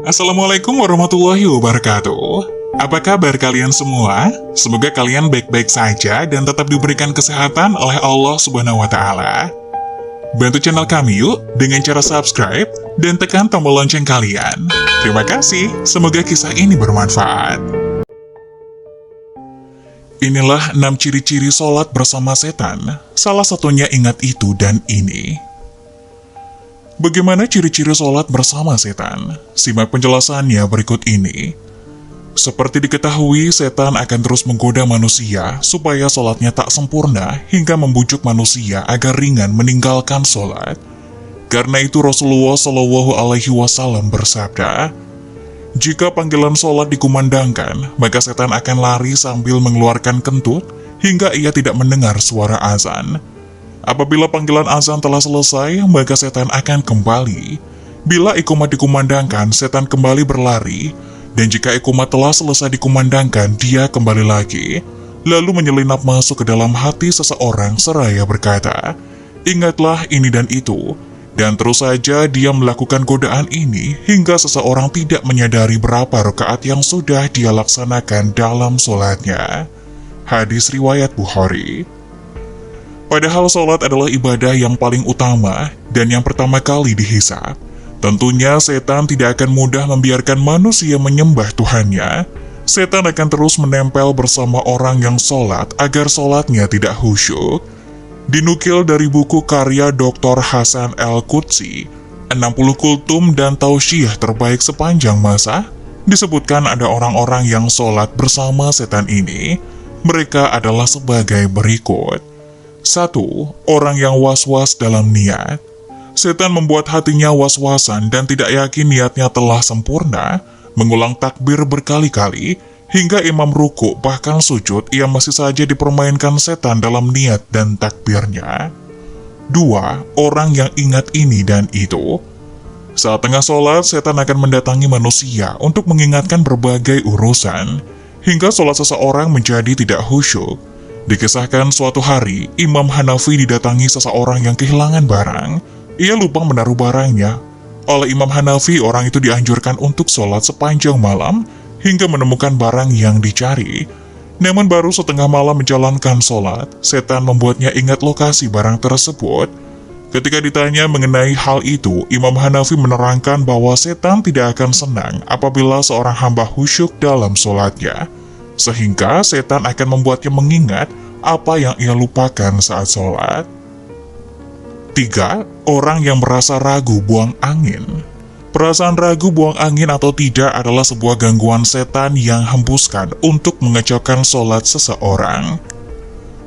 Assalamualaikum warahmatullahi wabarakatuh. Apa kabar kalian semua? Semoga kalian baik-baik saja dan tetap diberikan kesehatan oleh Allah Subhanahu wa Ta'ala. Bantu channel kami yuk dengan cara subscribe dan tekan tombol lonceng kalian. Terima kasih, semoga kisah ini bermanfaat. Inilah 6 ciri-ciri sholat bersama setan. Salah satunya ingat itu dan ini. Bagaimana ciri-ciri sholat bersama setan? Simak penjelasannya berikut ini. Seperti diketahui, setan akan terus menggoda manusia supaya sholatnya tak sempurna hingga membujuk manusia agar ringan meninggalkan sholat. Karena itu Rasulullah Shallallahu Alaihi Wasallam bersabda, jika panggilan sholat dikumandangkan, maka setan akan lari sambil mengeluarkan kentut hingga ia tidak mendengar suara azan. Apabila panggilan azan telah selesai, maka setan akan kembali. Bila iqamah dikumandangkan, setan kembali berlari. Dan jika iqamah telah selesai dikumandangkan, dia kembali lagi. Lalu menyelinap masuk ke dalam hati seseorang seraya berkata, ingatlah ini dan itu. Dan terus saja dia melakukan godaan ini hingga seseorang tidak menyadari berapa rakaat yang sudah dia laksanakan dalam sholatnya. Hadis riwayat Bukhari. Padahal sholat adalah ibadah yang paling utama dan yang pertama kali dihisab. Tentunya setan tidak akan mudah membiarkan manusia menyembah Tuhannya. Setan akan terus menempel bersama orang yang sholat agar sholatnya tidak khusyuk. Dinukil dari buku karya Dr. Hasan Al-Qudsi, 60 kultum dan tausiah terbaik sepanjang masa, disebutkan ada orang-orang yang sholat bersama setan ini. Mereka adalah sebagai berikut. 1. Orang yang was-was dalam niat. Setan membuat hatinya was-wasan dan tidak yakin niatnya telah sempurna, mengulang takbir berkali-kali, hingga imam ruku bahkan sujud, ia masih saja dipermainkan setan dalam niat dan takbirnya. 2. Orang yang ingat ini dan itu. Saat tengah sholat, setan akan mendatangi manusia untuk mengingatkan berbagai urusan, hingga sholat seseorang menjadi tidak khusyuk. Dikisahkan suatu hari, Imam Hanafi didatangi seseorang yang kehilangan barang. Ia lupa menaruh barangnya. Oleh Imam Hanafi, orang itu dianjurkan untuk sholat sepanjang malam hingga menemukan barang yang dicari. Namun baru setengah malam menjalankan sholat, setan membuatnya ingat lokasi barang tersebut. Ketika ditanya mengenai hal itu, Imam Hanafi menerangkan bahwa setan tidak akan senang apabila seorang hamba khusyuk dalam sholatnya. Sehingga setan akan membuatnya mengingat apa yang ia lupakan saat sholat. 3. Orang yang merasa ragu buang angin. Perasaan ragu buang angin atau tidak adalah sebuah gangguan setan yang hembuskan untuk mengacaukan sholat seseorang.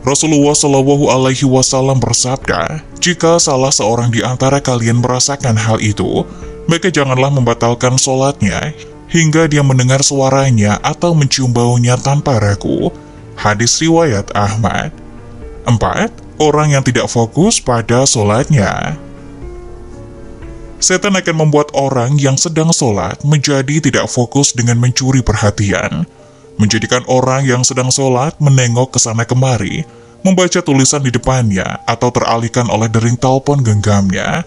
Rasulullah Shallallahu Alaihi Wasallam bersabda, jika salah seorang di antara kalian merasakan hal itu, maka janganlah membatalkan sholatnya hingga dia mendengar suaranya atau mencium baunya tanpa ragu. Hadis riwayat Ahmad. 4. Orang yang tidak fokus pada sholatnya. Setan akan membuat orang yang sedang sholat menjadi tidak fokus dengan mencuri perhatian, menjadikan orang yang sedang sholat menengok ke sana kemari, membaca tulisan di depannya, atau teralihkan oleh dering telepon genggamnya.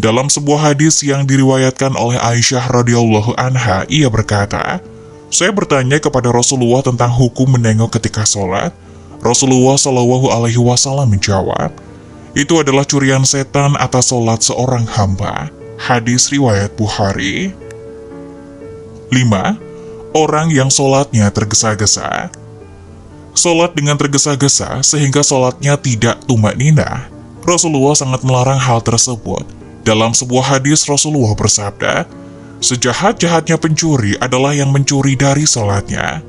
Dalam sebuah hadis yang diriwayatkan oleh Aisyah radhiyallahu anha, ia berkata, saya bertanya kepada Rasulullah tentang hukum menengok ketika sholat. Rasulullah Shallallahu Alaihi Wasallam menjawab, itu adalah curian setan atas sholat seorang hamba. Hadis riwayat Bukhari. 5. Orang yang sholatnya tergesa-gesa. Sholat dengan tergesa-gesa sehingga sholatnya tidak tumakninah. Rasulullah sangat melarang hal tersebut. Dalam sebuah hadis Rasulullah bersabda, sejahat-jahatnya pencuri adalah yang mencuri dari sholatnya.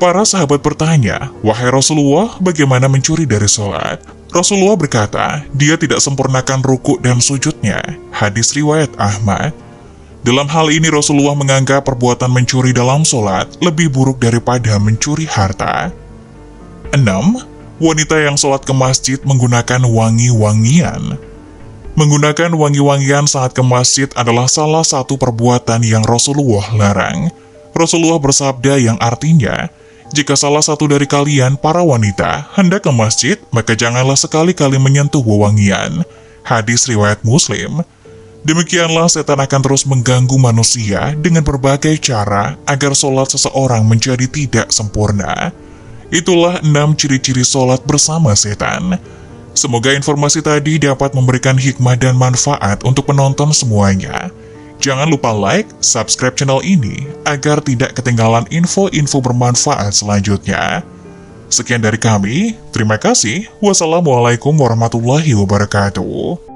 Para sahabat bertanya, wahai Rasulullah, bagaimana mencuri dari sholat? Rasulullah berkata, dia tidak sempurnakan ruku dan sujudnya. Hadis riwayat Ahmad. Dalam hal ini Rasulullah menganggap perbuatan mencuri dalam sholat lebih buruk daripada mencuri harta. 6. Wanita yang sholat ke masjid menggunakan wangi-wangian. Menggunakan wangi-wangian saat ke masjid adalah salah satu perbuatan yang Rasulullah larang. Rasulullah bersabda yang artinya, jika salah satu dari kalian, para wanita, hendak ke masjid, maka janganlah sekali-kali menyentuh wewangian. Hadis riwayat Muslim. Demikianlah setan akan terus mengganggu manusia dengan berbagai cara agar sholat seseorang menjadi tidak sempurna. Itulah 6 ciri-ciri sholat bersama setan. Semoga informasi tadi dapat memberikan hikmah dan manfaat untuk penonton semuanya. Jangan lupa like, subscribe channel ini agar tidak ketinggalan info-info bermanfaat selanjutnya. Sekian dari kami, terima kasih. Wassalamualaikum warahmatullahi wabarakatuh.